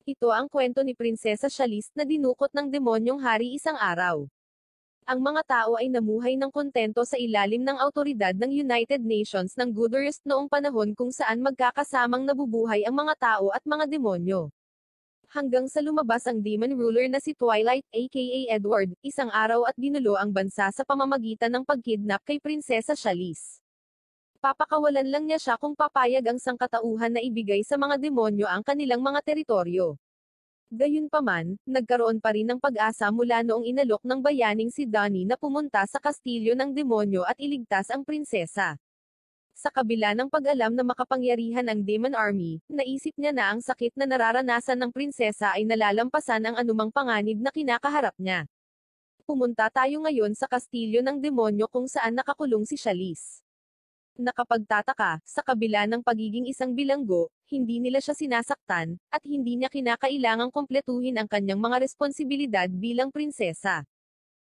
Ito ang kwento ni Prinsesa Chalice na dinukot ng demonyong hari isang araw. Ang mga tao ay namuhay ng kontento sa ilalim ng awtoridad ng United Nations ng Goodrest noong panahon kung saan magkakasamang nabubuhay ang mga tao at mga demonyo. Hanggang sa lumabas ang demon ruler na si Twilight aka Edward, isang araw at ginulo ang bansa sa pamamagitan ng pagkidnap kay Prinsesa Chalice. Papakawalan lang niya siya kung papayag ang sangkatauhan na ibigay sa mga demonyo ang kanilang mga teritoryo. Gayunpaman, nagkaroon pa rin ng pag-asa mula noong inalok ng bayaning si Donnie na pumunta sa kastilyo ng demonyo at iligtas ang prinsesa. Sa kabila ng pag-alam na makapangyarihan ang Demon Army, naisip niya na ang sakit na nararanasan ng prinsesa ay nalalampasan ang anumang panganib na kinakaharap niya. Pumunta tayo ngayon sa kastilyo ng demonyo kung saan nakakulong si Chalice. Nakapagtataka, sa kabila ng pagiging isang bilanggo, hindi nila siya sinasaktan, at hindi niya kinakailangang kumpletuhin ang kanyang mga responsibilidad bilang prinsesa.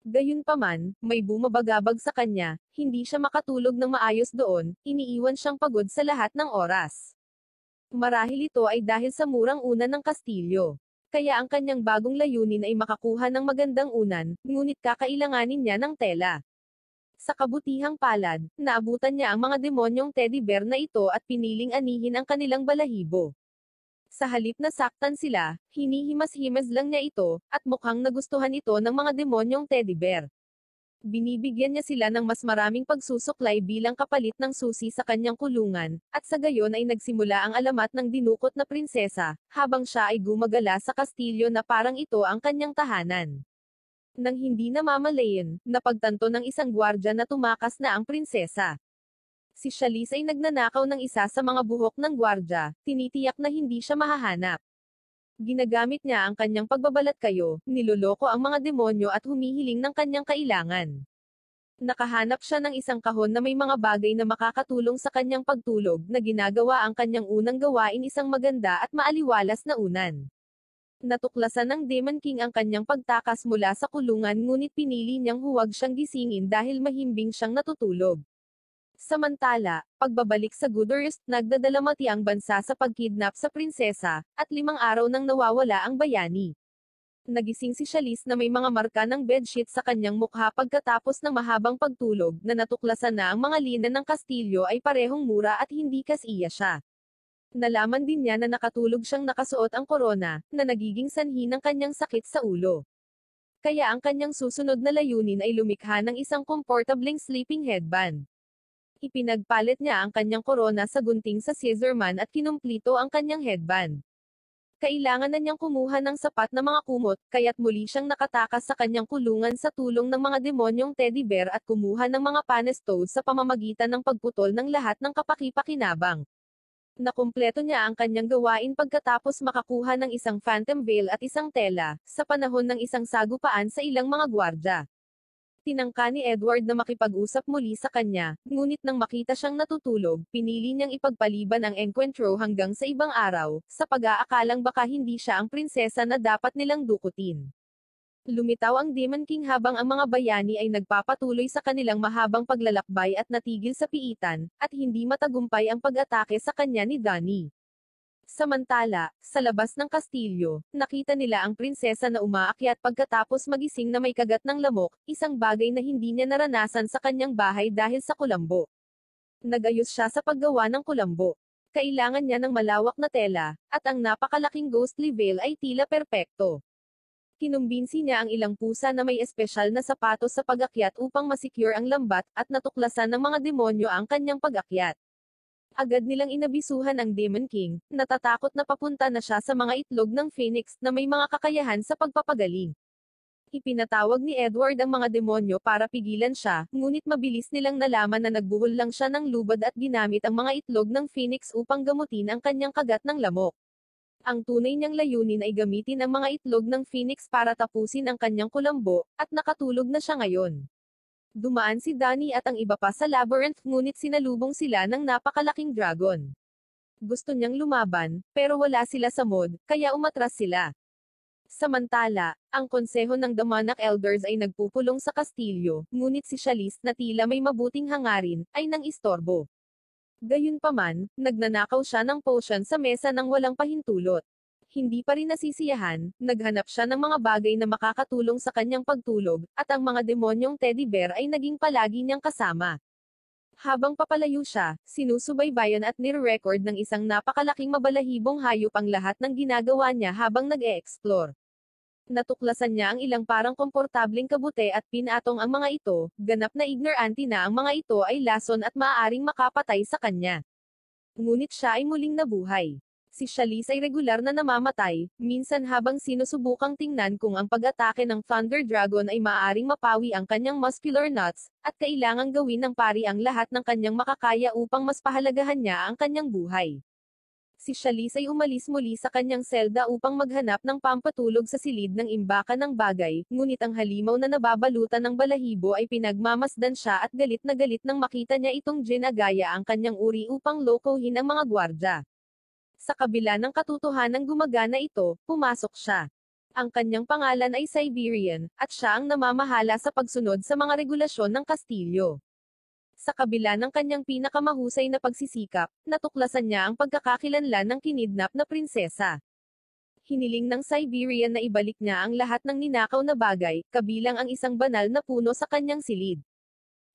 Gayunpaman, may bumabagabag sa kanya, hindi siya makatulog ng maayos doon, iniiwan siyang pagod sa lahat ng oras. Marahil ito ay dahil sa murang unan ng kastilyo. Kaya ang kanyang bagong layunin ay makakuha ng magandang unan, ngunit kakailanganin niya ng tela. Sa kabutihang palad, naabutan niya ang mga demonyong teddy bear na ito at piniling anihin ang kanilang balahibo. Sa halip na saktan sila, hinihimas-himas lang niya ito, at mukhang nagustuhan ito ng mga demonyong teddy bear. Binibigyan niya sila ng mas maraming pagsusuklay bilang kapalit ng susi sa kanyang kulungan, at sa gayon ay nagsimula ang alamat ng dinukot na prinsesa, habang siya ay gumagala sa kastilyo na parang ito ang kanyang tahanan. Nang hindi namamalayan, napagtanto ng isang gwardya na tumakas na ang prinsesa. Si Chalice ay nagnanakaw ng isa sa mga buhok ng gwardya, tinitiyak na hindi siya mahahanap. Ginagamit niya ang kanyang pagbabalat kayo, niloloko ang mga demonyo at humihiling ng kanyang kailangan. Nakahanap siya ng isang kahon na may mga bagay na makakatulong sa kanyang pagtulog, na ginagawa ang kanyang unang gawain isang maganda at maaliwalas na unan. Natuklasan ng Demon King ang kanyang pagtakas mula sa kulungan ngunit pinili niyang huwag siyang gisingin dahil mahimbing siyang natutulog. Samantala, pagbabalik sa Goodrest, nagdadalamati ang bansa sa pagkidnap sa prinsesa, at 5 araw nang nawawala ang bayani. Nagising si Chalice na may mga marka ng bedsheet sa kanyang mukha pagkatapos ng mahabang pagtulog, na natuklasan na ang mga linan ng kastilyo ay parehong mura at hindi kasiya siya. Nalaman din niya na nakatulog siyang nakasuot ang korona, na nagiging sanhi ng kanyang sakit sa ulo. Kaya ang kanyang susunod na layunin ay lumikha ng isang komportableng sleeping headband. Ipinagpalit niya ang kanyang korona sa gunting sa scissorman at kinumplito ang kanyang headband. Kailangan na niyang kumuha ng sapat na mga kumot, kaya't muli siyang nakatakas sa kanyang kulungan sa tulong ng mga demonyong teddy bear at kumuha ng mga panestoad sa pamamagitan ng pagputol ng lahat ng kapaki-pakinabang. Nakumpleto niya ang kanyang gawain pagkatapos makakuha ng isang phantom veil at isang tela, sa panahon ng isang sagupaan sa ilang mga gwardya. Tinangka ni Edward na makipag-usap muli sa kanya, ngunit nang makita siyang natutulog, pinili niyang ipagpaliban ang enkwentro hanggang sa ibang araw, sa pag-aakalang baka hindi siya ang prinsesa na dapat nilang dukutin. Lumitaw ang Demon King habang ang mga bayani ay nagpapatuloy sa kanilang mahabang paglalakbay at natigil sa piitan, at hindi matagumpay ang pag-atake sa kanya ni Donnie. Samantala, sa labas ng kastilyo, nakita nila ang prinsesa na umaakyat pagkatapos magising na may kagat ng lamok, isang bagay na hindi niya naranasan sa kanyang bahay dahil sa kulambo. Nagayos siya sa paggawa ng kulambo. Kailangan niya ng malawak na tela, at ang napakalaking ghostly veil ay tila perpekto. Kinumbinsi niya ang ilang pusa na may espesyal na sapatos sa pag-akyat upang masecure ang lambat, at natuklasan ng mga demonyo ang kanyang pag-akyat. Agad nilang inabisuhan ang Demon King, natatakot na papunta na siya sa mga itlog ng Phoenix, na may mga kakayahan sa pagpapagaling. Ipinatawag ni Edward ang mga demonyo para pigilan siya, ngunit mabilis nilang nalaman na nagbuhol lang siya ng lubad at ginamit ang mga itlog ng Phoenix upang gamutin ang kanyang kagat ng lamok. Ang tunay niyang layunin ay gamitin ang mga itlog ng Phoenix para tapusin ang kanyang kulambo, at nakatulog na siya ngayon. Dumaan si Donnie at ang iba pa sa labyrinth ngunit sinalubong sila ng napakalaking dragon. Gusto niyang lumaban, pero wala sila sa mod, kaya umatras sila. Samantala, ang konseho ng Demonic Elders ay nagpupulong sa kastilyo, ngunit si Chalice na tila may mabuting hangarin, ay nang istorbo. Gayunpaman, nagnanakaw siya ng potion sa mesa nang walang pahintulot. Hindi pa rin nasisiyahan, naghanap siya ng mga bagay na makakatulong sa kanyang pagtulog, at ang mga demonyong teddy bear ay naging palagi niyang kasama. Habang papalayo siya, sinusubaybayan at nire-record ng isang napakalaking mabalahibong hayop ang lahat ng ginagawa niya habang nag-e-explore. Natuklasan niya ang ilang parang komportableng kabute at pinatong ang mga ito, ganap na ignorante na ang mga ito ay lason at maaaring makapatay sa kanya. Ngunit siya ay muling nabuhay. Si Chalice ay regular na namamatay, minsan habang sinusubukang tingnan kung ang pag-atake ng Thunder Dragon ay maaaring mapawi ang kanyang muscular nuts, at kailangang gawin ng pari ang lahat ng kanyang makakaya upang mas pahalagahan niya ang kanyang buhay. Si Chalice ay umalis muli sa kanyang selda upang maghanap ng pampatulog sa silid ng imbakan ng bagay, ngunit ang halimaw na nababalutan ng balahibo ay pinagmamasdan siya at galit na galit nang makita niya itong ginagaya ang kanyang uri upang lokohin ang mga gwardya. Sa kabila ng katotohanang gumagana ito, pumasok siya. Ang kanyang pangalan ay Siberian, at siya ang namamahala sa pagsunod sa mga regulasyon ng Kastilyo. Sa kabila ng kanyang pinakamahusay na pagsisikap, natuklasan niya ang pagkakakilanlan ng kinidnap na prinsesa. Hiniling ng Siberian na ibalik niya ang lahat ng ninakaw na bagay, kabilang ang isang banal na puno sa kanyang silid.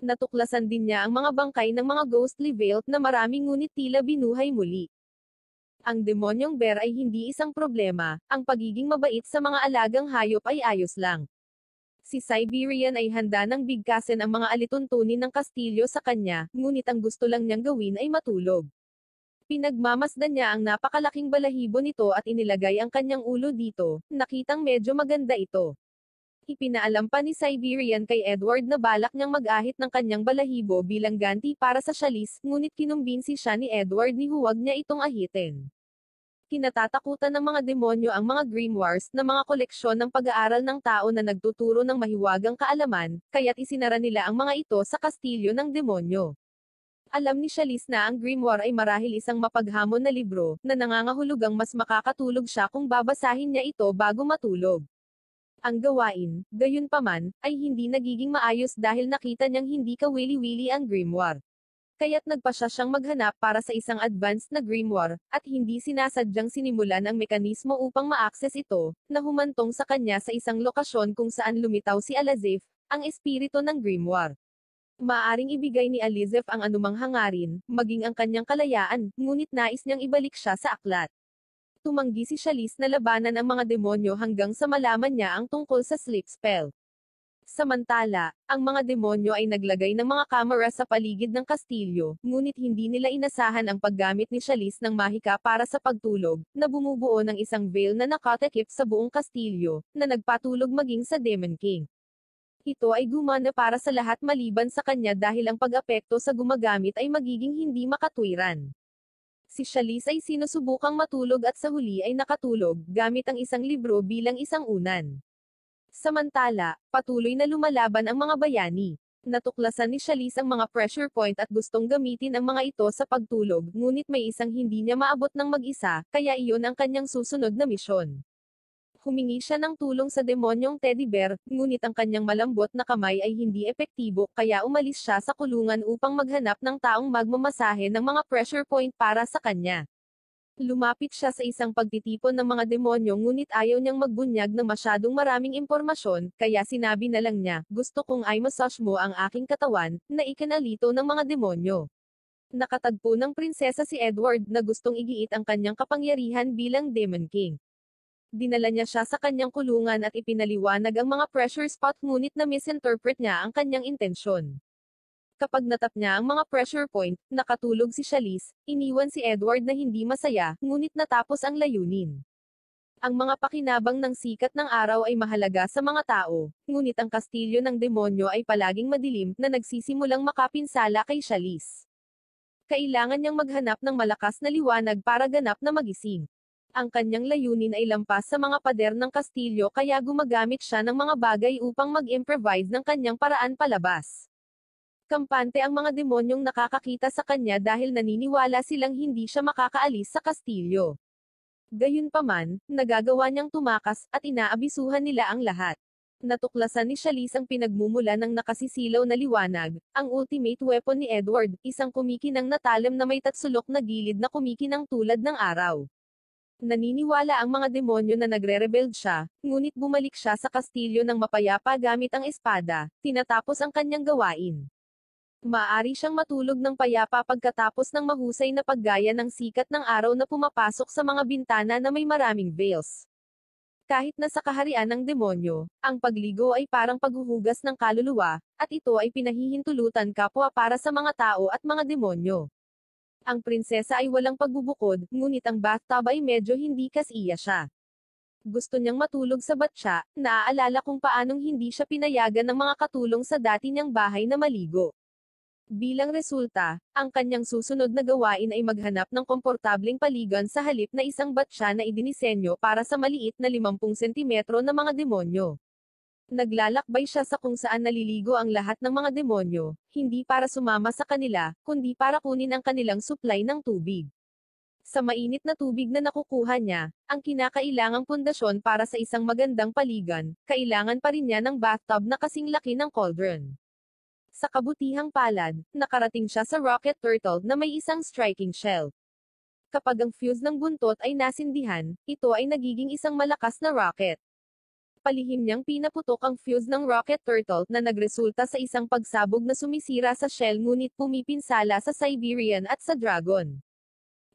Natuklasan din niya ang mga bangkay ng mga ghostly veiled na marami ngunit tila binuhay muli. Ang demonyong bear ay hindi isang problema, ang pagiging mabait sa mga alagang hayop ay ayos lang. Si Siberian ay handa nang bigkasin ang mga alituntunin ng Kastilyo sa kanya, ngunit ang gusto lang niyang gawin ay matulog. Pinagmamasdan niya ang napakalaking balahibo nito at inilagay ang kanyang ulo dito, nakitang medyo maganda ito. Ipinaalam pa ni Siberian kay Edward na balak niyang mag-ahit ng kanyang balahibo bilang ganti para sa Chalice, ngunit kinumbinsi siya ni Edward ni huwag niya itong ahitin. Kinatatakutan ng mga demonyo ang mga grimoires na mga koleksyon ng pag-aaral ng tao na nagtuturo ng mahiwagang kaalaman, kaya't isinara nila ang mga ito sa kastilyo ng demonyo. Alam ni Chalice na ang grimoire ay marahil isang mapaghamon na libro, na nangangahulugang mas makakatulog siya kung babasahin niya ito bago matulog. Ang gawain, gayunpaman, ay hindi nagiging maayos dahil nakita niyang hindi kawili-wili ang grimoire. Kaya't nagpasya siyang maghanap para sa isang advanced na grimoire, at hindi sinasadyang sinimulan ang mekanismo upang ma-access ito, na humantong sa kanya sa isang lokasyon kung saan lumitaw si Alazif, ang espiritu ng grimoire. Maaring ibigay ni Alizef ang anumang hangarin, maging ang kanyang kalayaan, ngunit nais niyang ibalik siya sa aklat. Tumanggi si Chalice na labanan ang mga demonyo hanggang sa malaman niya ang tungkol sa sleep spell. Samantala, ang mga demonyo ay naglagay ng mga kamera sa paligid ng kastilyo, ngunit hindi nila inasahan ang paggamit ni Chalice ng mahika para sa pagtulog, na bumubuo ng isang veil na nakatakip sa buong kastilyo, na nagpatulog maging sa Demon King. Ito ay gumana para sa lahat maliban sa kanya dahil ang pag-apekto sa gumagamit ay magiging hindi makatwiran. Si Chalice ay sinusubukang matulog at sa huli ay nakatulog, gamit ang isang libro bilang isang unan. Samantala, patuloy na lumalaban ang mga bayani. Natuklasan ni Chalice ang mga pressure point at gustong gamitin ang mga ito sa pagtulog, ngunit may isang hindi niya maabot ng mag-isa, kaya iyon ang kanyang susunod na misyon. Humingi siya ng tulong sa demonyong teddy bear, ngunit ang kanyang malambot na kamay ay hindi epektibo, kaya umalis siya sa kulungan upang maghanap ng taong magmamasahe ng mga pressure point para sa kanya. Lumapit siya sa isang pagtitipon ng mga demonyo ngunit ayaw niyang magbunyag ng masyadong maraming impormasyon, kaya sinabi na lang niya, gusto kong i-massage mo ang aking katawan, na ikinalito ng mga demonyo. Nakatagpo ng prinsesa si Edward na gustong igiit ang kanyang kapangyarihan bilang Demon King. Dinala niya siya sa kanyang kulungan at ipinaliwanag ang mga pressure spot ngunit na-misinterpret niya ang kanyang intensyon. Kapag natap niya ang mga pressure point, nakatulog si Chalice, iniwan si Edward na hindi masaya, ngunit natapos ang layunin. Ang mga pakinabang ng sikat ng araw ay mahalaga sa mga tao, ngunit ang kastilyo ng demonyo ay palaging madilim, na nagsisimulang makapinsala kay Chalice. Kailangan niyang maghanap ng malakas na liwanag para ganap na magising. Ang kanyang layunin ay lampas sa mga pader ng kastilyo kaya gumagamit siya ng mga bagay upang mag-improvise ng kanyang paraan palabas. Kampante ang mga demonyong nakakakita sa kanya dahil naniniwala silang hindi siya makakaalis sa kastilyo. Gayunpaman, nagagawa niyang tumakas, at inaabisuhan nila ang lahat. Natuklasan ni Chalice ang pinagmumula ng nakasisilaw na liwanag, ang ultimate weapon ni Edward, isang kumikinang na talim na may tatsulok na gilid na kumikinang tulad ng araw. Naniniwala ang mga demonyo na nagre-rebelde siya, ngunit bumalik siya sa kastilyo ng mapayapa gamit ang espada, tinatapos ang kanyang gawain. Maaari siyang matulog ng payapa pagkatapos ng mahusay na paggaya ng sikat ng araw na pumapasok sa mga bintana na may maraming veils. Kahit na sa kaharian ng demonyo, ang pagligo ay parang paghuhugas ng kaluluwa, at ito ay pinahihintulutan kapwa para sa mga tao at mga demonyo. Ang prinsesa ay walang pagbubukod, ngunit ang bathtub ay medyo hindi kasiya siya. Gusto niyang matulog sa batya, naaalala kung paanong hindi siya pinayagan ng mga katulong sa dati niyang bahay na maligo. Bilang resulta, ang kanyang susunod na gawain ay maghanap ng komportableng paligan sa halip na isang batya na idinisenyo para sa maliit na 50 sentimetro na mga demonyo. Naglalakbay siya sa kung saan naliligo ang lahat ng mga demonyo, hindi para sumama sa kanila, kundi para kunin ang kanilang supply ng tubig. Sa mainit na tubig na nakukuha niya, ang kinakailangang pundasyon para sa isang magandang paligan, kailangan pa rin niya ng bathtub na kasing laki ng cauldron. Sa kabutihang palad, nakarating siya sa rocket turtle na may isang striking shell. Kapag ang fuse ng buntot ay nasindihan, ito ay nagiging isang malakas na rocket. Palihim niyang pinaputok ang fuse ng rocket turtle na nagresulta sa isang pagsabog na sumisira sa shell ngunit pumipinsala sa Siberian at sa dragon.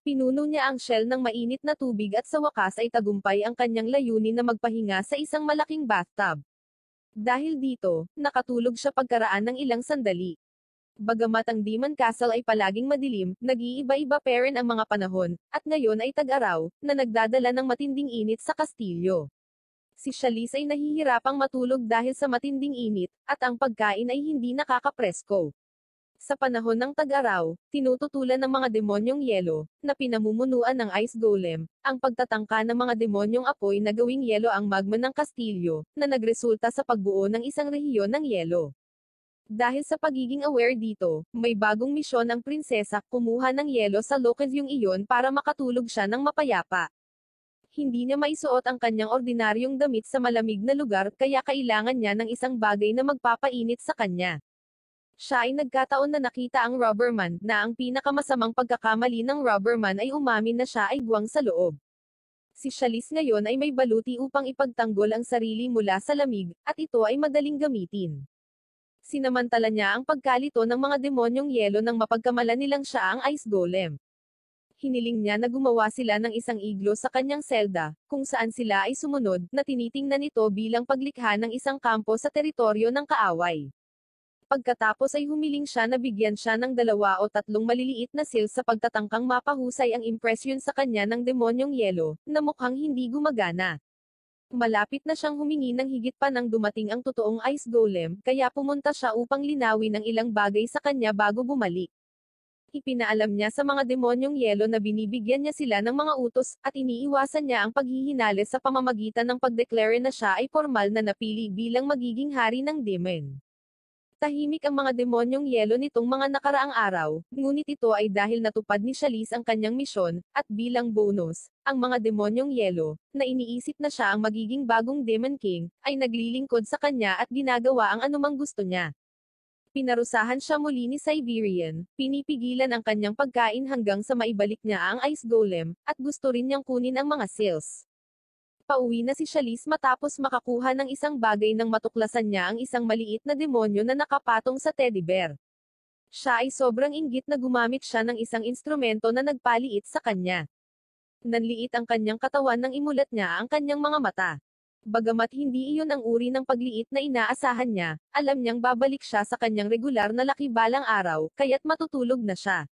Pinuno niya ang shell ng mainit na tubig at sa wakas ay tagumpay ang kanyang layunin na magpahinga sa isang malaking bathtub. Dahil dito, nakatulog siya pagkaraan ng ilang sandali. Bagamat ang Demon Castle ay palaging madilim, nag-iiba-iba pa rin ang mga panahon, at ngayon ay tag-araw, na nagdadala ng matinding init sa kastilyo. Si Chalice ay nahihirapang matulog dahil sa matinding init, at ang pagkain ay hindi nakakapresko. Sa panahon ng tag-araw, tinututulan ng mga demonyong yelo, na pinamumunuan ng Ice Golem, ang pagtatangka ng mga demonyong apoy na gawing yelo ang magma ng kastilyo, na nagresulta sa pagbuo ng isang rehiyon ng yelo. Dahil sa pagiging aware dito, may bagong misyon ang prinsesa, kumuha ng yelo sa lokesyong iyon para makatulog siya ng mapayapa. Hindi niya maisuot ang kanyang ordinaryong damit sa malamig na lugar kaya kailangan niya ng isang bagay na magpapainit sa kanya. Siya ay nagkataon na nakita ang Rubberman, na ang pinakamasamang pagkakamali ng Rubberman ay umamin na siya ay guwang sa loob. Si Chalice ngayon ay may baluti upang ipagtanggol ang sarili mula sa lamig, at ito ay madaling gamitin. Sinamantala niya ang pagkalito ng mga demonyong yelo nang mapagkamalan nilang siya ang Ice Golem. Hiniling niya na gumawa sila ng isang iglo sa kanyang selda, kung saan sila ay sumunod, na tinitingnan ito bilang paglikha ng isang kampo sa teritoryo ng kaaway. Pagkatapos ay humiling siya na bigyan siya ng 2 o 3 maliliit na seal sa pagtatangkang mapahusay ang impresyon sa kanya ng demonyong yelo, na mukhang hindi gumagana. Malapit na siyang humingi ng higit pa nang dumating ang totoong Ice Golem, kaya pumunta siya upang linawin ang ilang bagay sa kanya bago bumalik. Ipinaalam niya sa mga demonyong yelo na binibigyan niya sila ng mga utos, at iniiwasan niya ang paghihinala sa pamamagitan ng pagdeklare na siya ay formal na napili bilang magiging hari ng demon. Tahimik ang mga demonyong yelo nitong mga nakaraang araw, ngunit ito ay dahil natupad ni Chalice ang kanyang misyon, at bilang bonus, ang mga demonyong yelo, na iniisip na siya ang magiging bagong Demon King, ay naglilingkod sa kanya at ginagawa ang anumang gusto niya. Pinarusahan siya muli ni Siberian, pinipigilan ang kanyang pagkain hanggang sa maibalik niya ang Ice Golem, at gusto rin niyang kunin ang mga seals. Pauwi na si Chalice matapos makakuha ng isang bagay nang matuklasan niya ang isang maliit na demonyo na nakapatong sa teddy bear. Siya ay sobrang inggit na gumamit siya ng isang instrumento na nagpaliit sa kanya. Nanliit ang kanyang katawan nang imulat niya ang kanyang mga mata. Bagamat hindi iyon ang uri ng pagliit na inaasahan niya, alam niyang babalik siya sa kanyang regular na laki balang araw, kaya't matutulog na siya.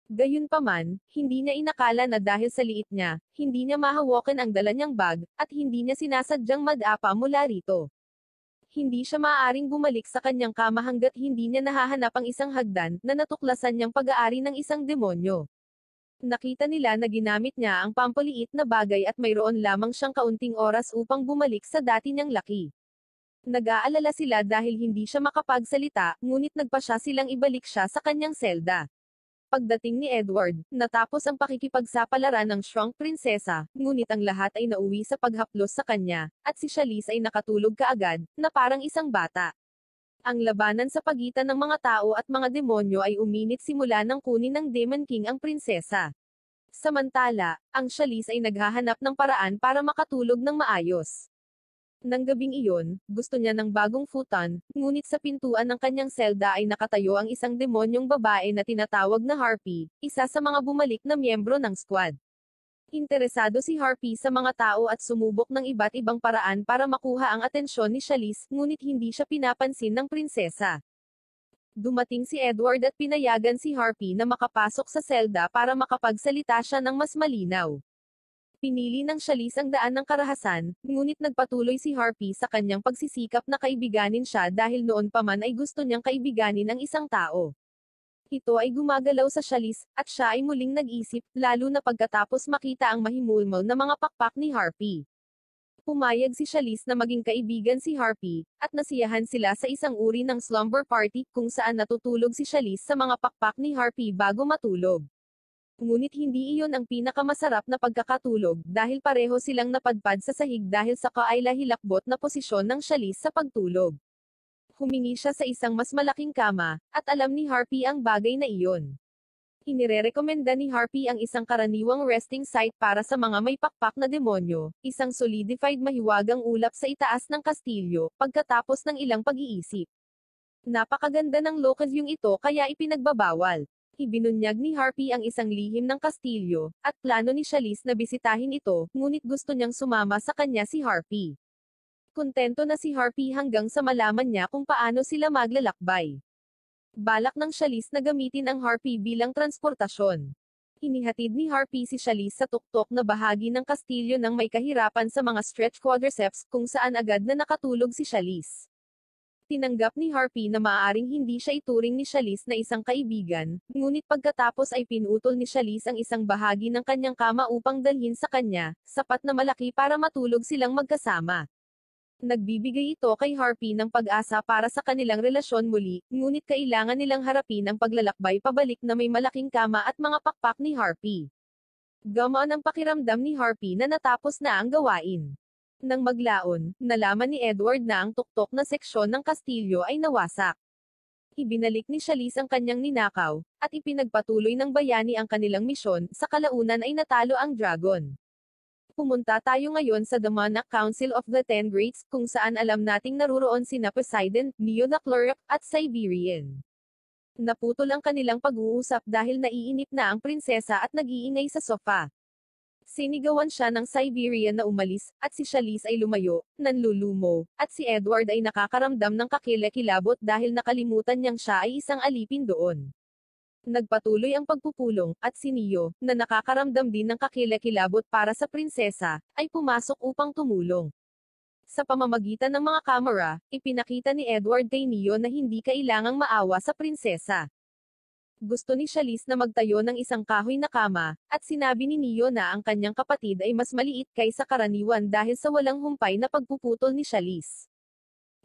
Gayunpaman, hindi niya inakala na dahil sa liit niya, hindi niya mahawakan ang dala niyang bag, at hindi niya sinasadyang madapa mula rito. Hindi siya maaaring bumalik sa kanyang kama hanggat hindi niya nahahanap ang isang hagdan, na natuklasan niyang pag-aari ng isang demonyo. Nakita nila na ginamit niya ang pampaliit na bagay at mayroon lamang siyang kaunting oras upang bumalik sa dati niyang laki. Nag-aalala sila dahil hindi siya makapagsalita, ngunit nagpasya silang ibalik siya sa kanyang selda. Pagdating ni Edward, natapos ang pakikipagsapalaran ng shrunk prinsesa, ngunit ang lahat ay nauwi sa paghaplos sa kanya, at si Chalice ay nakatulog kaagad, na parang isang bata. Ang labanan sa pagitan ng mga tao at mga demonyo ay uminit simula nang kunin ng Demon King ang prinsesa. Samantala, ang Sialis ay naghahanap ng paraan para makatulog ng maayos. Nang gabing iyon, gusto niya ng bagong futon, ngunit sa pintuan ng kanyang selda ay nakatayo ang isang demonyong babae na tinatawag na Harpy, isa sa mga bumalik na miyembro ng squad. Interesado si Harpy sa mga tao at sumubok ng iba't ibang paraan para makuha ang atensyon ni Sialis, ngunit hindi siya pinapansin ng prinsesa. Dumating si Edward at pinayagan si Harpy na makapasok sa selda para makapagsalita siya ng mas malinaw. Pinili ng Sialis ang daan ng karahasan, ngunit nagpatuloy si Harpy sa kanyang pagsisikap na kaibiganin siya dahil noon pa man ay gusto niyang kaibiganin ang isang tao. Ito ay gumagalaw sa Sialis, at siya ay muling nag-isip, lalo na pagkatapos makita ang mahimulmol na mga pakpak ni Harpy. Pumayag si Sialis na maging kaibigan si Harpy, at nasiyahan sila sa isang uri ng slumber party kung saan natutulog si Sialis sa mga pakpak ni Harpy bago matulog. Ngunit hindi iyon ang pinakamasarap na pagkakatulog dahil pareho silang napadpad sa sahig dahil sa kaila-hilakbot na posisyon ng Sialis sa pagtulog. Humingi siya sa isang mas malaking kama, at alam ni Harpy ang bagay na iyon. Inirerekomenda ni Harpy ang isang karaniwang resting site para sa mga may pakpak na demonyo, isang solidified mahiwagang ulap sa itaas ng kastilyo, pagkatapos ng ilang pag-iisip. Napakaganda ng lokasyong ito kaya ipinagbabawal. Ibinunyag ni Harpy ang isang lihim ng kastilyo, at plano ni Sialis na bisitahin ito, ngunit gusto niyang sumama sa kanya si Harpy. Kontento na si Harpy hanggang sa malaman niya kung paano sila maglalakbay. Balak ng Sialis na gamitin ang Harpy bilang transportasyon. Inihatid ni Harpy si Sialis sa tuktok na bahagi ng kastilyo nang may kahirapan sa mga stretch quadriceps kung saan agad na nakatulog si Sialis. Tinanggap ni Harpy na maaaring hindi siya ituring ni Sialis na isang kaibigan, ngunit pagkatapos ay pinutol ni Sialis ang isang bahagi ng kanyang kama upang dalhin sa kanya, sapat na malaki para matulog silang magkasama. Nagbibigay ito kay Harpy ng pag-asa para sa kanilang relasyon muli, ngunit kailangan nilang harapin ang paglalakbay pabalik na may malaking kama at mga pakpak ni Harpy. Gamaan ang pakiramdam ni Harpy na natapos na ang gawain. Nang maglaon, nalaman ni Edward na ang tuktok na seksyon ng kastilyo ay nawasak. Ibinalik ni Sialis ang kanyang ninakaw, at ipinagpatuloy ng bayani ang kanilang misyon, sa kalaunan ay natalo ang dragon. Pumunta tayo ngayon sa Demonic Council of the Ten Greats, kung saan alam nating naruroon sina Poseidon, Neo the Cleric, at Siberian. Naputol ang kanilang pag-uusap dahil naiinip na ang prinsesa at nag-iingay sa sofa. Sinigawan siya ng Siberian na umalis, at si Sialis ay lumayo, nanlulumo, at si Edward ay nakakaramdam ng kakilakilabot dahil nakalimutan niyang siya ay isang alipin doon. Nagpatuloy ang pagpupulong, at si Neo, na nakakaramdam din ng kakilakilabot para sa prinsesa, ay pumasok upang tumulong. Sa pamamagitan ng mga kamera, ipinakita ni Edward kay Neo na hindi kailangang maawa sa prinsesa. Gusto ni Sialis na magtayo ng isang kahoy na kama, at sinabi ni Neo na ang kanyang kapatid ay mas maliit kaysa karaniwan dahil sa walang humpay na pagpuputol ni Sialis.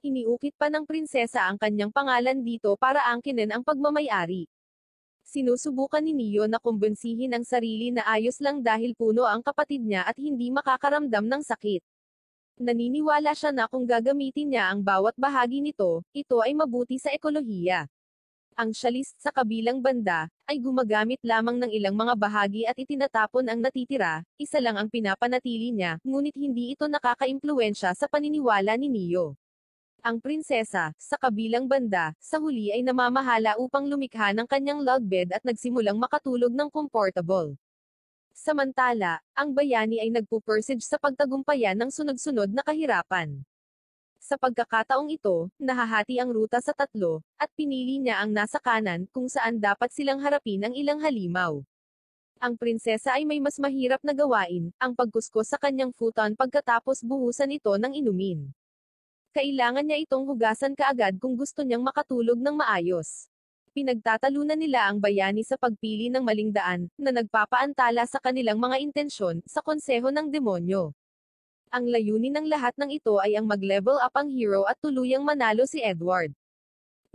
Iniukit pa ng prinsesa ang kanyang pangalan dito para angkinin ang pagmamayari. Sinusubukan ni Neo na kumbensihin ang sarili na ayos lang dahil puno ang kapatid niya at hindi makakaramdam ng sakit. Naniniwala siya na kung gagamitin niya ang bawat bahagi nito, ito ay mabuti sa ekolohiya. Ang Sialis, sa kabilang banda, ay gumagamit lamang ng ilang mga bahagi at itinatapon ang natitira, isa lang ang pinapanatili niya, ngunit hindi ito nakakaimpluwensya sa paniniwala ni Neo. Ang prinsesa, sa kabilang banda, sa huli ay namamahala upang lumikha ng kanyang log bed at nagsimulang makatulog ng comfortable. Samantala, ang bayani ay nagpupursige sa pagtagumpayan ng sunod-sunod na kahirapan. Sa pagkakataong ito, nahahati ang ruta sa tatlo, at pinili niya ang nasa kanan, kung saan dapat silang harapin ang ilang halimaw. Ang prinsesa ay may mas mahirap na gawain, ang pagkuskos sa kanyang futon pagkatapos buhusan ito ng inumin. Kailangan niya itong hugasan kaagad kung gusto niyang makatulog ng maayos. Pinagtatalunan nila ang bayani sa pagpili ng maling daan, na nagpapaantala sa kanilang mga intensyon, sa konseho ng demonyo. Ang layunin ng lahat ng ito ay ang mag-level up ang hero at tuluyang manalo si Edward.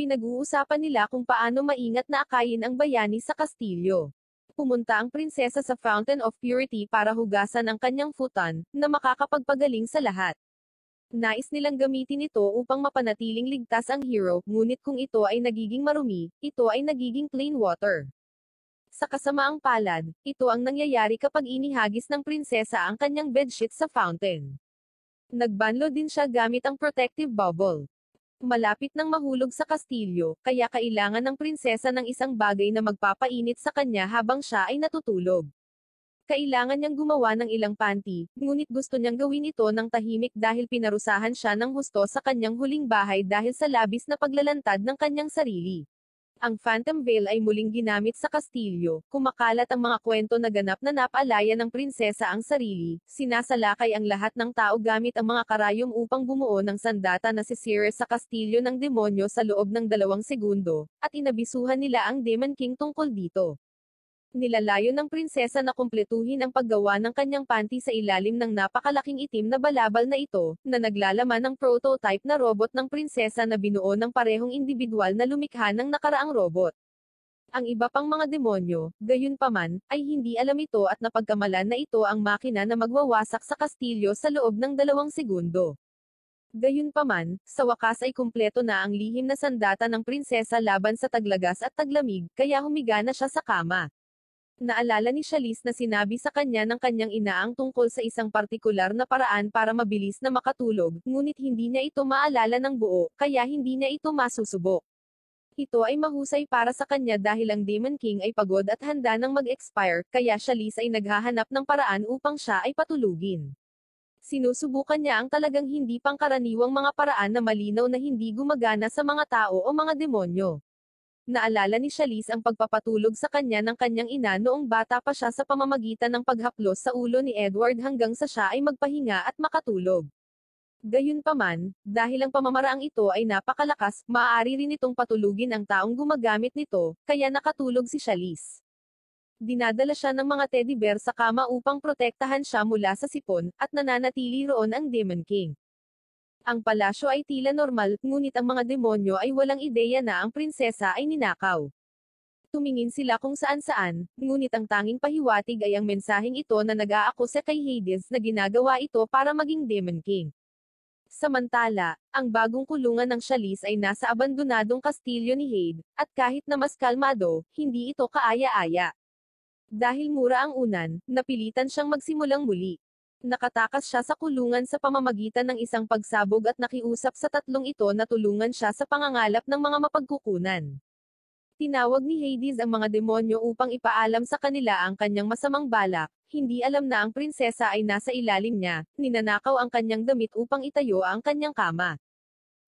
Pinag-uusapan nila kung paano maingat na akayin ang bayani sa kastilyo. Pumunta ang prinsesa sa Fountain of Purity para hugasan ang kanyang futon, na makakapagpagaling sa lahat. Nais nilang gamitin ito upang mapanatiling ligtas ang hero, ngunit kung ito ay nagiging marumi, ito ay nagiging plain water. Sa kasamaang palad, ito ang nangyayari kapag inihagis ng prinsesa ang kanyang bedsheet sa fountain. Nagbanlo din siya gamit ang protective bubble. Malapit nang mahulog sa kastilyo, kaya kailangan ng prinsesa ng isang bagay na magpapainit sa kanya habang siya ay natutulog. Kailangan niyang gumawa ng ilang panty, ngunit gusto niyang gawin ito ng tahimik dahil pinarusahan siya ng husto sa kanyang huling bahay dahil sa labis na paglalantad ng kanyang sarili. Ang Phantom Veil ay muling ginamit sa kastilyo, kumakalat ang mga kwento na ganap na napaalaya ng prinsesa ang sarili, sinasalakay ang lahat ng tao gamit ang mga karayom upang bumuo ng sandata na si Ceres sa kastilyo ng demonyo sa loob ng 2 segundo, at inabisuhan nila ang Demon King tungkol dito. Nilalayo ng prinsesa na kumpletuhin ang paggawa ng kanyang panty sa ilalim ng napakalaking itim na balabal na ito, na naglalaman ng prototype na robot ng prinsesa na binuo ng parehong individual na lumikha ng nakaraang robot. Ang iba pang mga demonyo, gayunpaman, ay hindi alam ito at napagkamalan na ito ang makina na magwawasak sa kastilyo sa loob ng 2 segundo. Gayunpaman, sa wakas ay kumpleto na ang lihim na sandata ng prinsesa laban sa taglagas at taglamig, kaya humiga na siya sa kama. Naalala ni Chalice na sinabi sa kanya ng kanyang ina ang tungkol sa isang partikular na paraan para mabilis na makatulog, ngunit hindi niya ito maalala ng buo, kaya hindi niya ito masusubok. Ito ay mahusay para sa kanya dahil ang Demon King ay pagod at handa nang mag-expire, kaya Chalice ay naghahanap ng paraan upang siya ay patulugin. Sinusubukan niya ang talagang hindi pangkaraniwang mga paraan na malinaw na hindi gumagana sa mga tao o mga demonyo. Naalala ni Chalice ang pagpapatulog sa kanya ng kanyang ina noong bata pa siya sa pamamagitan ng paghaplos sa ulo ni Edward hanggang sa siya ay magpahinga at makatulog. Gayunpaman, dahil ang pamamaraang ito ay napakalakas, maaari rin itong patulugin ang taong gumagamit nito, kaya nakatulog si Chalice. Dinadala siya ng mga teddy bear sa kama upang protektahan siya mula sa sipon, at nananatili roon ang Demon King. Ang palasyo ay tila normal, ngunit ang mga demonyo ay walang ideya na ang prinsesa ay ninakaw. Tumingin sila kung saan-saan, ngunit ang tanging pahiwatig ay ang mensaheng ito na nag-aakusa kay Hades na ginagawa ito para maging Demon King. Samantala, ang bagong kulungan ng Chalice ay nasa abandonadong kastilyo ni Hades, at kahit na mas kalmado, hindi ito kaaya-aya. Dahil mura ang unan, napilitan siyang magsimulang muli. Nakatakas siya sa kulungan sa pamamagitan ng isang pagsabog at nakiusap sa tatlong ito na tulungan siya sa pangangalap ng mga mapagkukunan. Tinawag ni Hades ang mga demonyo upang ipaalam sa kanila ang kanyang masamang balak, hindi alam na ang prinsesa ay nasa ilalim niya, ninanakaw ang kanyang damit upang itayo ang kanyang kama.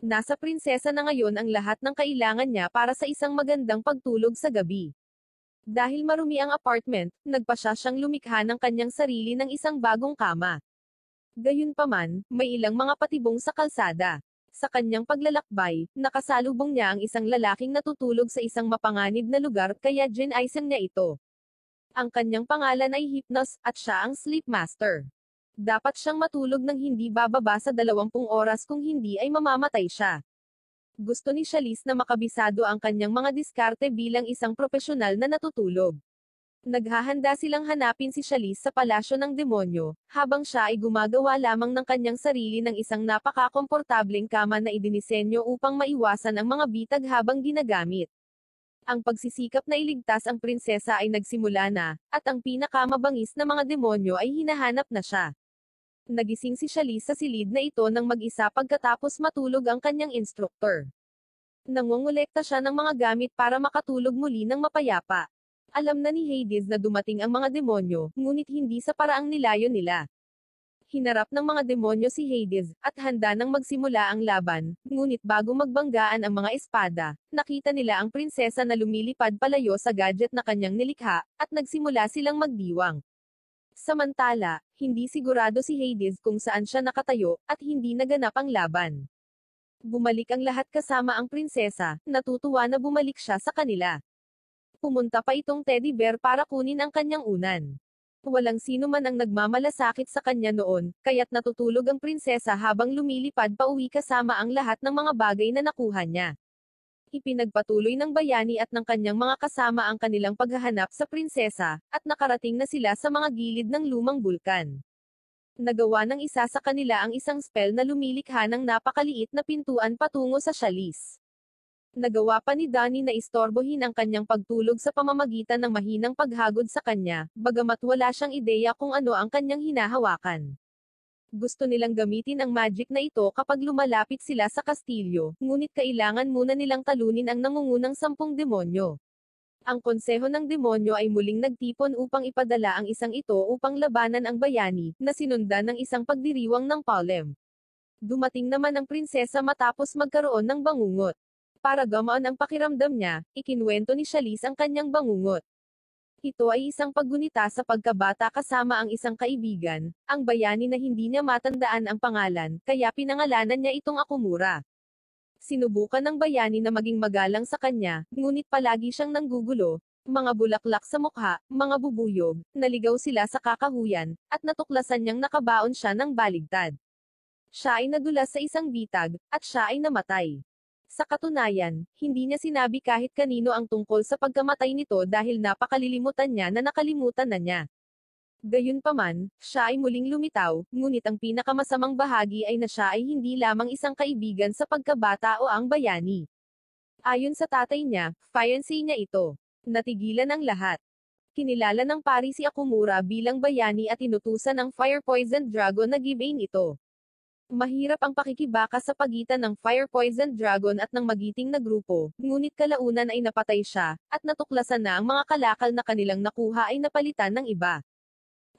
Nasa prinsesa na ngayon ang lahat ng kailangan niya para sa isang magandang pagtulog sa gabi. Dahil marumi ang apartment, nagpasya siyang lumikha ng kanyang sarili ng isang bagong kama. Gayunpaman, may ilang mga patibong sa kalsada. Sa kanyang paglalakbay, nakasalubong niya ang isang lalaking natutulog sa isang mapanganib na lugar kaya ginaisan niya ito. Ang kanyang pangalan ay Hypnos, at siya ang Sleep Master. Dapat siyang matulog ng hindi bababa sa 20 oras kung hindi ay mamamatay siya. Gusto ni Chalice na makabisado ang kanyang mga diskarte bilang isang propesyonal na natutulog. Naghahanda silang hanapin si Chalice sa palasyo ng demonyo, habang siya ay gumagawa lamang ng kanyang sarili ng isang napakakomportableng kama na idinisenyo upang maiwasan ang mga bitag habang ginagamit. Ang pagsisikap na iligtas ang prinsesa ay nagsimula na, at ang pinakamabangis na mga demonyo ay hinahanap na siya. Nagising si Chalice sa silid na ito ng mag-isa pagkatapos matulog ang kanyang instruktor. Nangongolekta siya ng mga gamit para makatulog muli ng mapayapa. Alam na ni Hades na dumating ang mga demonyo, ngunit hindi sa paraang nilayo nila. Hinarap ng mga demonyo si Hades, at handa nang magsimula ang laban, ngunit bago magbanggaan ang mga espada, nakita nila ang prinsesa na lumilipad palayo sa gadget na kanyang nilikha, at nagsimula silang magdiwang. Samantala, hindi sigurado si Hades kung saan siya nakatayo, at hindi naganap ang laban. Bumalik ang lahat kasama ang prinsesa, natutuwa na bumalik siya sa kanila. Pumunta pa itong teddy bear para kunin ang kanyang unan. Walang sino man ang nagmamalasakit sa kanya noon, kaya't natutulog ang prinsesa habang lumilipad pauwi kasama ang lahat ng mga bagay na nakuha niya. Ipinagpatuloy ng bayani at ng kanyang mga kasama ang kanilang paghahanap sa prinsesa, at nakarating na sila sa mga gilid ng lumang bulkan. Nagawa ng isa sa kanila ang isang spell na lumilikha ng napakaliit na pintuan patungo sa Chalice. Nagawa pa ni Danny na istorbohin ang kanyang pagtulog sa pamamagitan ng mahinang paghagod sa kanya, bagamat wala siyang ideya kung ano ang kanyang hinahawakan. Gusto nilang gamitin ang magic na ito kapag lumalapit sila sa kastilyo, ngunit kailangan muna nilang talunin ang nangungunang 10 demonyo. Ang konseho ng demonyo ay muling nagtipon upang ipadala ang isang ito upang labanan ang bayani, na sinundan ng isang pagdiriwang ng palem. Dumating naman ang prinsesa matapos magkaroon ng bangungot. Para gamaan ang pakiramdam niya, ikinwento ni Chalice ang kanyang bangungot. Ito ay isang paggunita sa pagkabata kasama ang isang kaibigan, ang bayani na hindi niya matandaan ang pangalan, kaya pinangalanan niya itong Akumura. Sinubukan ng bayani na maging magalang sa kanya, ngunit palagi siyang nanggugulo, mga bulaklak sa mukha, mga bubuyog, naligaw sila sa kakahuyan, at natuklasan niyang nakabaon siya ng baligtad. Siya ay nadulas sa isang bitag, at siya ay namatay. Sa katunayan, hindi niya sinabi kahit kanino ang tungkol sa pagkamatay nito dahil napakalilimutan niya na nakalimutan na niya. Gayunpaman, siya ay muling lumitaw, ngunit ang pinakamasamang bahagi ay na siya ay hindi lamang isang kaibigan sa pagkabata o ang bayani. Ayon sa tatay niya, fiancé niya ito. Natigilan ang lahat. Kinilala ng pari si Akumura bilang bayani at inutusan ng fire-poisoned dragon na gibain ito. Mahirap ang pakikibaka sa pagitan ng fire-poisoned dragon at ng magiting na grupo, ngunit kalaunan ay napatay siya, at natuklasan na ang mga kalakal na kanilang nakuha ay napalitan ng iba.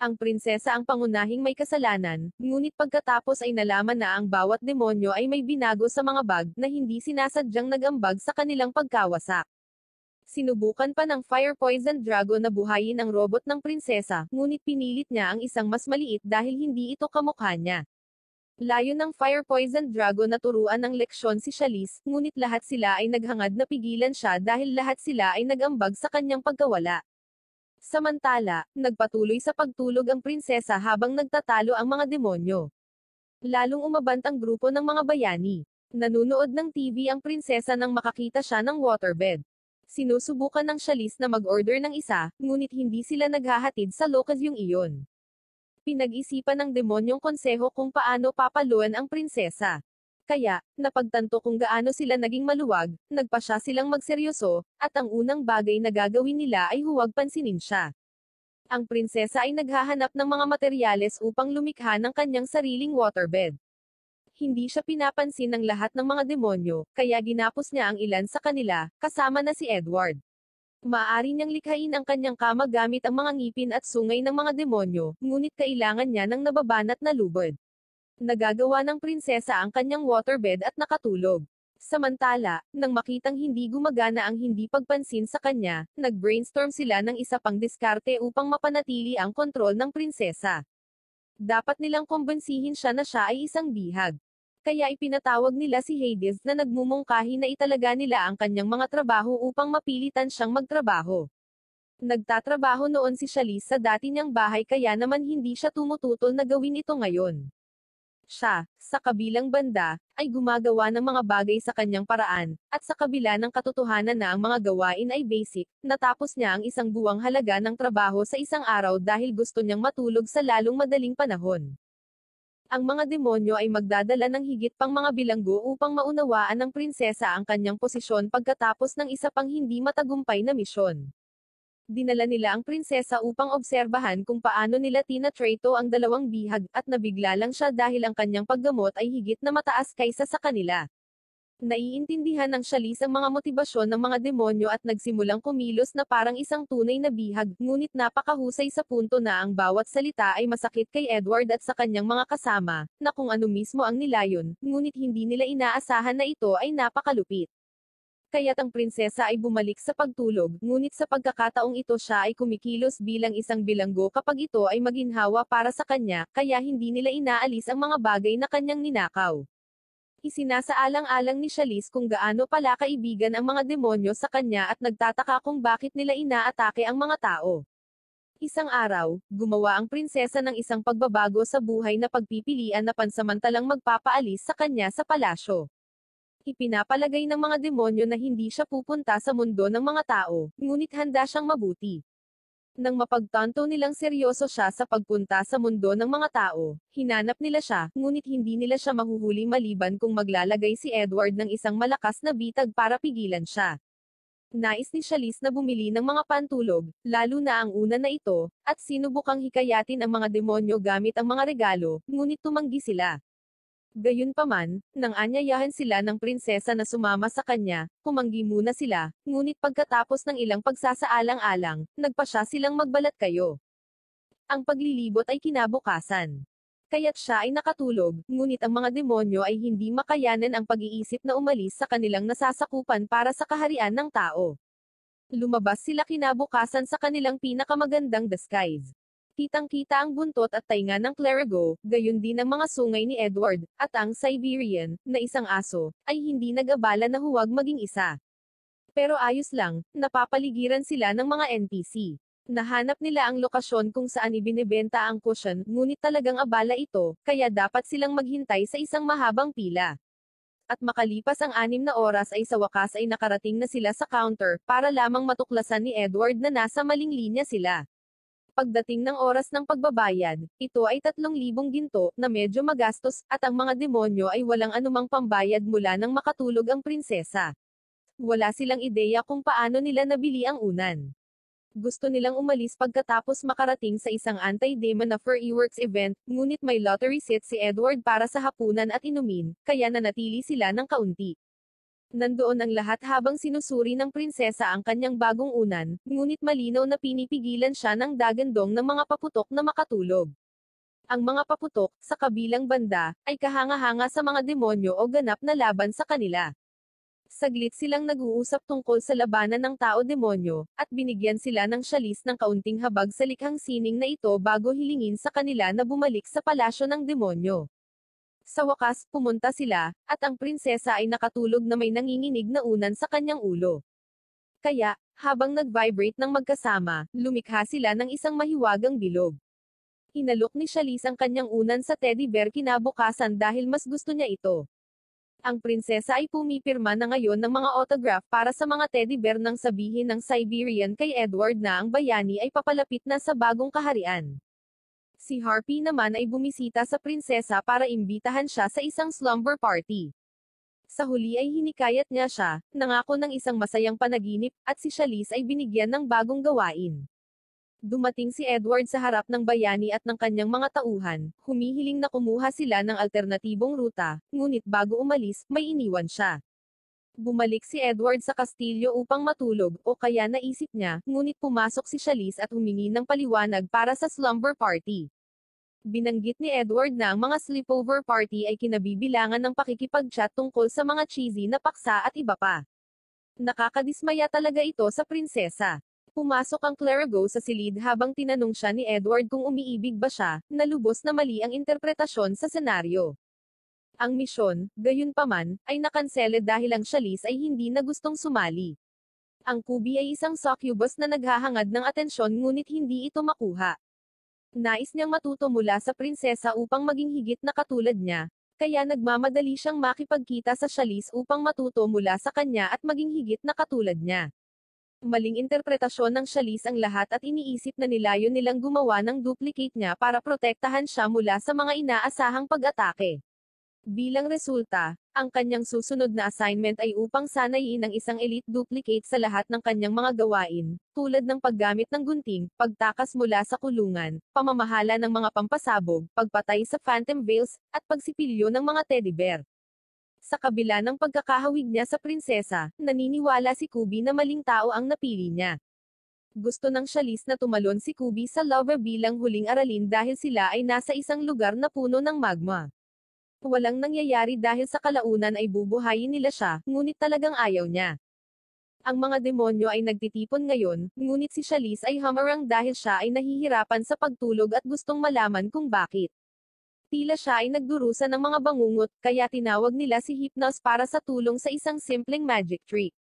Ang prinsesa ang pangunahing may kasalanan, ngunit pagkatapos ay nalaman na ang bawat demonyo ay may binago sa mga bag na hindi sinasadyang nagambag sa kanilang pagkawasak. Sinubukan pa ng fire-poisoned dragon na buhayin ang robot ng prinsesa, ngunit pinilit niya ang isang mas maliit dahil hindi ito kamukha niya. Layo ng fire-poisoned dragon na turuan ng leksyon si Chalice, ngunit lahat sila ay naghangad na pigilan siya dahil lahat sila ay nagambag sa kanyang pagkawala. Samantala, nagpatuloy sa pagtulog ang prinsesa habang nagtatalo ang mga demonyo. Lalong umabant ang grupo ng mga bayani. Nanunood ng TV ang prinsesa nang makakita siya ng waterbed. Sinusubukan ng Chalice na mag-order ng isa, ngunit hindi sila naghahatid sa lokasyong iyon. Pinag-isipan ng demonyong konseho kung paano papaluan ang prinsesa. Kaya, napagtanto kung gaano sila naging maluwag, nagpasya silang magseryoso, at ang unang bagay na gagawin nila ay huwag pansinin siya. Ang prinsesa ay naghahanap ng mga materyales upang lumikha ng kanyang sariling waterbed. Hindi siya pinapansin ng lahat ng mga demonyo, kaya ginapos niya ang ilan sa kanila, kasama na si Edward. Maaari niyang likhain ang kanyang kama gamit ang mga ngipin at sungay ng mga demonyo, ngunit kailangan niya ng nababanat na lubod. Nagagawa ng prinsesa ang kanyang waterbed at nakatulog. Samantala, nang makitang hindi gumagana ang hindi pagpansin sa kanya, nag-brainstorm sila ng isa pang diskarte upang mapanatili ang kontrol ng prinsesa. Dapat nilang kumbensihin siya na siya ay isang bihag. Kaya ipinatawag nila si Hades na nagmumungkahi na italaga nila ang kanyang mga trabaho upang mapilitan siyang magtrabaho. Nagtatrabaho noon si Chalice sa dati niyang bahay kaya naman hindi siya tumututol na gawin ito ngayon. Siya, sa kabilang banda, ay gumagawa ng mga bagay sa kanyang paraan, at sa kabila ng katotohanan na ang mga gawain ay basic, natapos niya ang isang buwang halaga ng trabaho sa isang araw dahil gusto niyang matulog sa lalong madaling panahon. Ang mga demonyo ay magdadala ng higit pang mga bilanggo upang maunawaan ng prinsesa ang kanyang posisyon pagkatapos ng isa pang hindi matagumpay na misyon. Dinala nila ang prinsesa upang obserbahan kung paano nila tinatrato ang dalawang bihag, at nabigla lang siya dahil ang kanyang paggamot ay higit na mataas kaysa sa kanila. Naiintindihan ng Chalice ang mga motibasyon ng mga demonyo at nagsimulang kumilos na parang isang tunay na bihag, ngunit napakahusay sa punto na ang bawat salita ay masakit kay Edward at sa kanyang mga kasama, na kung ano mismo ang nilayon, ngunit hindi nila inaasahan na ito ay napakalupit. Kaya't ang prinsesa ay bumalik sa pagtulog, ngunit sa pagkakataong ito siya ay kumikilos bilang isang bilanggo kapag ito ay maginhawa para sa kanya, kaya hindi nila inaalis ang mga bagay na kanyang ninakaw. Isinasaalang-alang ni Chalice kung gaano pala kaibigan ang mga demonyo sa kanya at nagtataka kung bakit nila inaatake ang mga tao. Isang araw, gumawa ang prinsesa ng isang pagbabago sa buhay na pagpipilian na pansamantalang magpapaalis sa kanya sa palasyo. Ipinapalagay ng mga demonyo na hindi siya pupunta sa mundo ng mga tao, ngunit handa siyang mabuti. Nang mapagtanto nilang seryoso siya sa pagpunta sa mundo ng mga tao, hinanap nila siya, ngunit hindi nila siya mahuhuli maliban kung maglalagay si Edward ng isang malakas na bitag para pigilan siya. Nais ni Chalice na bumili ng mga pantulog, lalo na ang una na ito, at sinubukang hikayatin ang mga demonyo gamit ang mga regalo, ngunit tumanggi sila. Gayunpaman, nang anyayahan sila ng prinsesa na sumama sa kanya, pumanggi muna sila, ngunit pagkatapos ng ilang pagsasaalang-alang, nagpasya silang magbalat kayo. Ang paglilibot ay kinabukasan. Kaya't siya ay nakatulog, ngunit ang mga demonyo ay hindi makayanan ang pag-iisip na umalis sa kanilang nasasakupan para sa kaharian ng tao. Lumabas sila kinabukasan sa kanilang pinakamagandang disguise. Kitang-kita ang buntot at tainga ng Clerigo, gayon din ang mga sungay ni Edward, at ang Siberian, na isang aso, ay hindi nag-abala na huwag maging isa. Pero ayos lang, napapaligiran sila ng mga NPC. Nahanap nila ang lokasyon kung saan ibinebenta ang cushion, ngunit talagang abala ito, kaya dapat silang maghintay sa isang mahabang pila. At makalipas ang 6 na oras ay sa wakas ay nakarating na sila sa counter, para lamang matuklasan ni Edward na nasa maling linya sila. Pagdating ng oras ng pagbabayad, ito ay 3,000 ginto, na medyo magastos, at ang mga demonyo ay walang anumang pambayad mula nang makatulog ang prinsesa. Wala silang ideya kung paano nila nabili ang unan. Gusto nilang umalis pagkatapos makarating sa isang anti-demon na fireworks event, ngunit may lottery set si Edward para sa hapunan at inumin, kaya nanatili sila ng kaunti. Nandoon ang lahat habang sinusuri ng prinsesa ang kanyang bagong unan, ngunit malinaw na pinipigilan siya ng dagandong ng mga paputok na makatulog. Ang mga paputok, sa kabilang banda, ay kahanga-hanga sa mga demonyo o ganap na laban sa kanila. Saglit silang nag-uusap tungkol sa labanan ng tao-demonyo, at binigyan sila ng Chalice ng kaunting habag sa likhang sining na ito bago hilingin sa kanila na bumalik sa palasyo ng demonyo. Sa wakas, pumunta sila, at ang prinsesa ay nakatulog na may nanginginig na unan sa kanyang ulo. Kaya, habang nag-vibrate ng magkasama, lumikha sila ng isang mahiwagang bilog. Inalok ni Chalice ang kanyang unan sa teddy bear kinabukasan dahil mas gusto niya ito. Ang prinsesa ay pumipirma na ngayon ng mga autograph para sa mga teddy bear nang sabihin ng Siberian kay Edward na ang bayani ay papalapit na sa bagong kaharian. Si Harpy naman ay bumisita sa prinsesa para imbitahan siya sa isang slumber party. Sa huli ay hinikayat niya siya, nangako ng isang masayang panaginip, at si Chalice ay binigyan ng bagong gawain. Dumating si Edward sa harap ng bayani at ng kanyang mga tauhan, humihiling na kumuha sila ng alternatibong ruta, ngunit bago umalis, may iniwan siya. Bumalik si Edward sa kastilyo upang matulog, o kaya naisip niya, ngunit pumasok si Chalice at humingi ng paliwanag para sa slumber party. Binanggit ni Edward na ang mga sleepover party ay kinabibilangan ng pakikipag-chat tungkol sa mga cheesy na paksa at iba pa. Nakakadismaya talaga ito sa prinsesa. Pumasok ang Clerigo sa silid habang tinanong siya ni Edward kung umiibig ba siya, na lubos na mali ang interpretasyon sa senaryo. Ang misyon, gayunpaman, ay nakansele dahil ang Chalice ay hindi na gustong sumali. Ang kubi ay isang succubus na naghahangad ng atensyon ngunit hindi ito makuha. Nais niyang matuto mula sa prinsesa upang maging higit na katulad niya, kaya nagmamadali siyang makipagkita sa Chalice upang matuto mula sa kanya at maging higit na katulad niya. Maling interpretasyon ng Chalice ang lahat at iniisip na nilayon nilang gumawa ng duplicate niya para protektahan siya mula sa mga inaasahang pag-atake. Bilang resulta, ang kanyang susunod na assignment ay upang sanayin ang isang elite duplicate sa lahat ng kanyang mga gawain, tulad ng paggamit ng gunting, pagtakas mula sa kulungan, pamamahala ng mga pampasabog, pagpatay sa phantom veils, at pagsipilyo ng mga teddy bear. Sa kabila ng pagkakahawig niya sa prinsesa, naniniwala si Kubi na maling tao ang napili niya. Gusto ng Chalice na tumalon si Kubi sa lover bilang huling aralin dahil sila ay nasa isang lugar na puno ng magma. Walang nangyayari dahil sa kalaunan ay bubuhayin nila siya, ngunit talagang ayaw niya. Ang mga demonyo ay nagtitipon ngayon, ngunit si Chalice ay hamarang dahil siya ay nahihirapan sa pagtulog at gustong malaman kung bakit. Tila siya ay nagdurusa ng mga bangungot, kaya tinawag nila si Hypnos para sa tulong sa isang simpleng magic trick.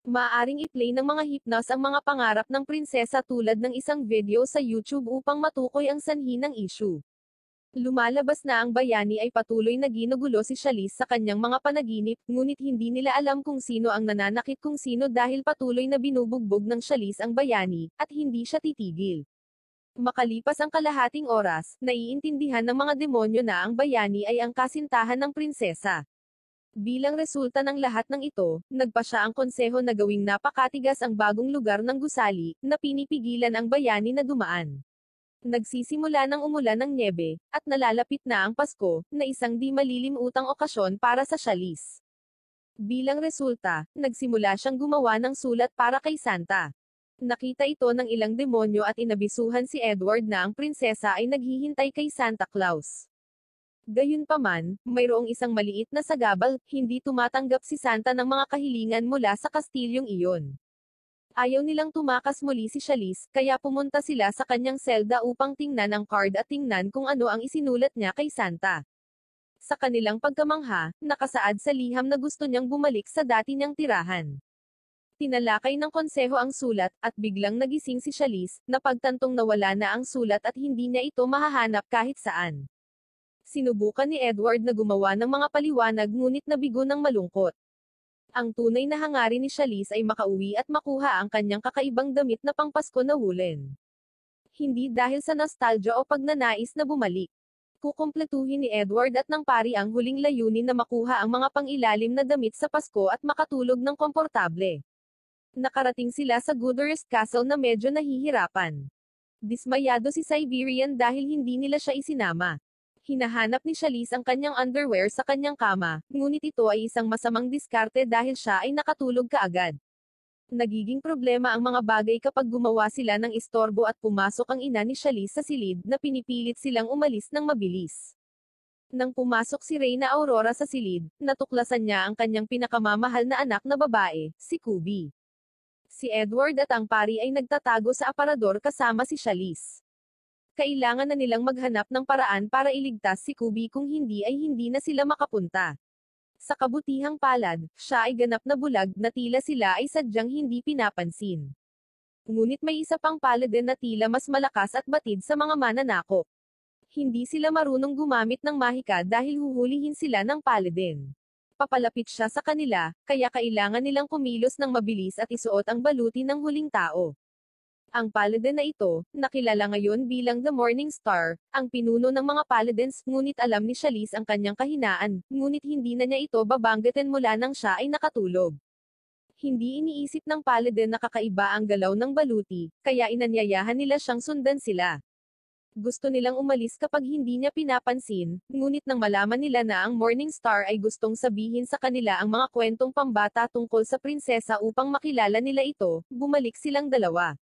Maaaring i-play ng mga Hypnos ang mga pangarap ng prinsesa tulad ng isang video sa YouTube upang matukoy ang sanhi ng issue. Lumalabas na ang bayani ay patuloy na ginugulo si Charlize sa kanyang mga panaginip, ngunit hindi nila alam kung sino ang nananakit kung sino dahil patuloy na binubugbog ng Charlize ang bayani, at hindi siya titigil. Makalipas ang kalahating oras, naiintindihan ng mga demonyo na ang bayani ay ang kasintahan ng prinsesa. Bilang resulta ng lahat ng ito, nagpa siya ang konseho na gawing napakatigas ang bagong lugar ng gusali, na pinipigilan ang bayani na dumaan. Nagsisimula ng umulan ng nyebe, at nalalapit na ang Pasko, na isang di malilimutang okasyon para sa Charlize. Bilang resulta, nagsimula siyang gumawa ng sulat para kay Santa. Nakita ito ng ilang demonyo at inabisuhan si Edward na ang prinsesa ay naghihintay kay Santa Claus. Gayunpaman, mayroong isang maliit na sagabal, hindi tumatanggap si Santa ng mga kahilingan mula sa kastilyong iyon. Ayaw nilang tumakas muli si Charlize, kaya pumunta sila sa kanyang selda upang tingnan ang card at tingnan kung ano ang isinulat niya kay Santa. Sa kanilang pagkamangha, nakasaad sa liham na gusto niyang bumalik sa dati niyang tirahan. Tinalakay ng konseho ang sulat, at biglang nagising si Charlize, na pagtantong nawala na ang sulat at hindi niya ito mahahanap kahit saan. Sinubukan ni Edward na gumawa ng mga paliwanag ngunit nabigo ng malungkot. Ang tunay na hangarin ni Charlize ay makauwi at makuha ang kanyang kakaibang damit na pangpasko na woolen. Hindi dahil sa nostalgia o pagnanais na bumalik. Kukumpletuhin ni Edward at ng pari ang huling layunin na makuha ang mga pangilalim na damit sa Pasko at makatulog ng komportable. Nakarating sila sa Goodrest Castle na medyo nahihirapan. Dismayado si Siberian dahil hindi nila siya isinama. Hinahanap ni Charlize ang kanyang underwear sa kanyang kama, ngunit ito ay isang masamang diskarte dahil siya ay nakatulog kaagad. Nagiging problema ang mga bagay kapag gumawa sila ng istorbo at pumasok ang ina ni Charlize sa silid na pinipilit silang umalis ng mabilis. Nang pumasok si Reyna Aurora sa silid, natuklasan niya ang kanyang pinakamamahal na anak na babae, si Kubi. Si Edward at ang pari ay nagtatago sa aparador kasama si Charlize. Kailangan na nilang maghanap ng paraan para iligtas si Kubi kung hindi ay hindi na sila makapunta. Sa kabutihang palad, siya ay ganap na bulag na tila sila ay sadyang hindi pinapansin. Ngunit may isa pang paladin na tila mas malakas at batid sa mga mananakop. Hindi sila marunong gumamit ng mahika dahil huhulihin sila ng paladin. Papalapit siya sa kanila, kaya kailangan nilang kumilos ng mabilis at isuot ang baluti ng huling tao. Ang paladin na ito, nakilala ngayon bilang The Morning Star, ang pinuno ng mga paladins, ngunit alam ni Charlize ang kanyang kahinaan, ngunit hindi na niya ito babanggitin mula nang siya ay nakatulog. Hindi iniisip ng paladin na kakaiba ang galaw ng baluti, kaya inanyayahan nila siyang sundan sila. Gusto nilang umalis kapag hindi niya pinapansin, ngunit nang malaman nila na ang Morning Star ay gustong sabihin sa kanila ang mga kwentong pambata tungkol sa prinsesa upang makilala nila ito, bumalik silang dalawa.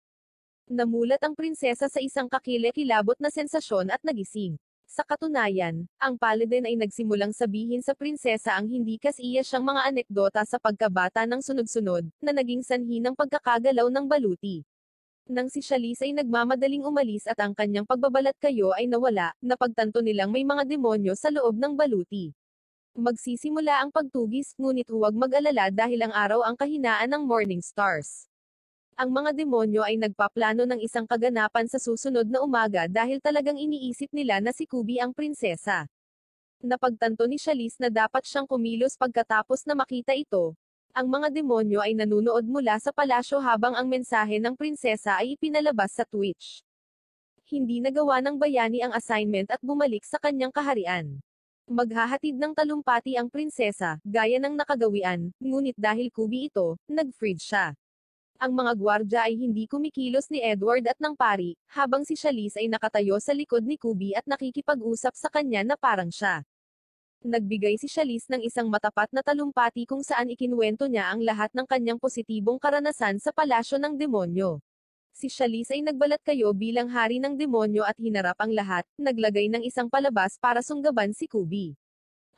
Namulat ang prinsesa sa isang kakilakilabot na sensasyon at nagising. Sa katunayan, ang paladin ay nagsimulang sabihin sa prinsesa ang hindi kasiya siyang mga anekdota sa pagkabata ng sunod-sunod, na naging sanhi ng pagkakagalaw ng baluti. Nang si Charlize ay nagmamadaling umalis at ang kanyang pagbabalat kayo ay nawala, napagtanto nilang may mga demonyo sa loob ng baluti. Magsisimula ang pagtugis, ngunit huwag mag-alala dahil ang araw ang kahinaan ng Morning Stars. Ang mga demonyo ay nagpaplano ng isang kaganapan sa susunod na umaga dahil talagang iniisip nila na si Kubi ang prinsesa. Napagtanto ni Charlize na dapat siyang kumilos pagkatapos na makita ito. Ang mga demonyo ay nanunood mula sa palasyo habang ang mensahe ng prinsesa ay ipinalabas sa Twitch. Hindi nagawa ng bayani ang assignment at bumalik sa kanyang kaharian. Maghahatid ng talumpati ang prinsesa, gaya ng nakagawian, ngunit dahil Kubi ito, nag-freeze siya. Ang mga gwardya ay hindi kumikilos ni Edward at ng pari, habang si Charlize ay nakatayo sa likod ni Kubi at nakikipag-usap sa kanya na parang siya. Nagbigay si Charlize ng isang matapat na talumpati kung saan ikinuwento niya ang lahat ng kanyang positibong karanasan sa palasyo ng demonyo. Si Charlize ay nagbalat kayo bilang hari ng demonyo at hinarap ang lahat, naglagay ng isang palabas para sunggaban si Kubi.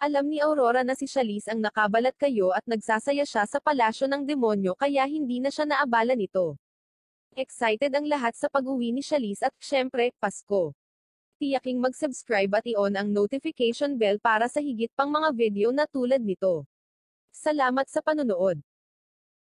Alam ni Aurora na si Charlize ang nakabalat kayo at nagsasaya siya sa palasyo ng demonyo kaya hindi na siya naabala nito. Excited ang lahat sa pag-uwi ni Charlize at, syempre, Pasko. Tiyaking mag-subscribe at i-on ang notification bell para sa higit pang mga video na tulad nito. Salamat sa panonood.